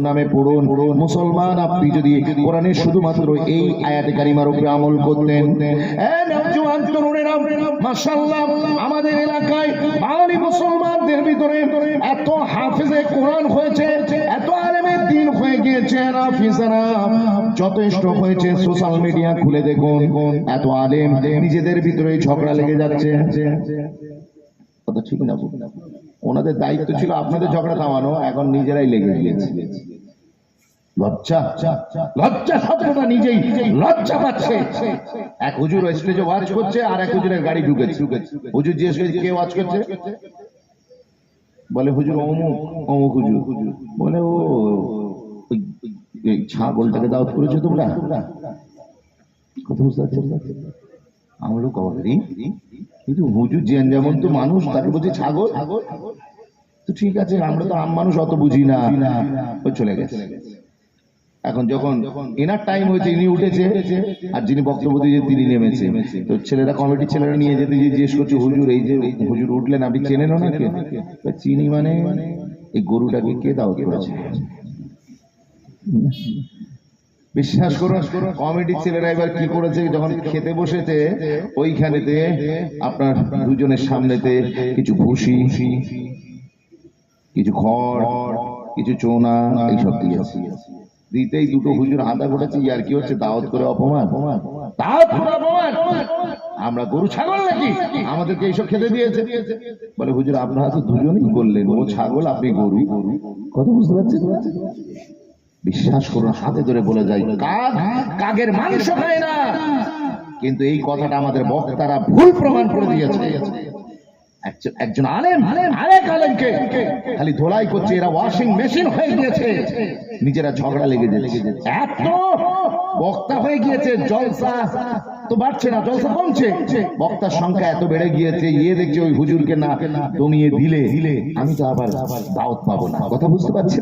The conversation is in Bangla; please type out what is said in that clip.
নামে পড়ুন। মুসলমান আপনি যদি কোরআনের শুধুমাত্র এই আয়াতে কারিমার উপরে আমল করতেন, নওজোয়ান তরুণেরা মাশাআল্লাহ আমাদের এলাকায় বাঙালি মুসলমানদের ভিতরে এত হাফেজে কোরআন হয়েছে, এত আলেমে দ্বীন হয়ে গিয়েছে, হাফেজরা যথেষ্ট হয়েছে। সোশ্যাল মিডিয়া খুলে দেখুন, এত আলেম নিজেদের ভিতরে ঝগড়া লেগে যাচ্ছে। কথা ঠিক না? ওনাদের দায়িত্ব ছিল আপনাদের ঝগড়া থামানো, এখন নিজেরাই লেগে গিয়েছে। লজ্জা লজ্জা শব্দটা নিজেই লজ্জা পাচ্ছে। এক হুজুর স্টেজে ওয়াজ করছে, আর এক হুজুরের গাড়ি ঢুকেছে। হুজুর জিজ্ঞেস করছে কে ওয়াজ করছে? বলে হুজুর অমুক অমুক হুজুর। বলে ও ছাগলটাকে দাওয়াত করেছো তোমরা? কথা বুঝতে পারছো? আমরাও কবারি, কিন্তু হুজুর যেমন তো মানুষ, তাকে বলছে ছাগল। তো ঠিক আছে, আমরা তো আম মানুষ, অত বুঝি না। ও চলে গেছে। এখন যখন এনার টাইম হয়েছে, ইনি উঠেছে, আর যিনি বক্তব্য দিয়ে তিনি নেমেছে। তো ছেলেরা, কমিটির ছেলেরা নিয়ে যেতে জিজ্ঞেস করছে, হুজুর এই যে হুজুর উঠলেন, আপনি চেনেন না? কে? চিনি মানে এই গরুটাকে কে দাওয়াত করেছে? বিশ্বাস করুন, কমিটির ছেলেরা এবার কি করেছে, যখন খেতে বসেছে ওইখানেতে আপনার দুজনের সামনেতে কিছু ভুসি, কিছু খড়, কিছু চোনা, এইসব দিয়েছে। দিতেই দুটো হুজুর আদা ঘটেছে, আর কি হচ্ছে, দাওয়াত করে অপমান। আমরা গরু ছাগল নাকি আমাদেরকে এইসব খেতে দিয়েছে? বলে হুজুর আপনারা তো দুজনেই বললেন, ও ছাগল আপনি গরু। কত বুঝতে পারছেন? বিশ্বাস করুন, হাতে ধরে বলে যায়, কাক কাকের মাংস খায় না। কিন্তু এই কথাটা আমাদের বক্তারা ভুল প্রমাণ করে দিয়েছে। একজন আলেম আরেক আলেমকে খালি ধোলাই করছে, এরা ওয়াশিং মেশিন হয়ে গিয়েছে, নিজেরা ঝগড়া লেগে যাচ্ছে। এত বক্তা হয়ে গিয়েছে, জলসা তো বাড়ছে না, জলসা কমছে, বক্তার সংখ্যা এত বেড়ে গিয়েছে। দেখছে ওই হুজুরকে না দমিয়ে দিলে আমি তো আবার দাওয়াত পাবো না। কথা বুঝতে পারছি?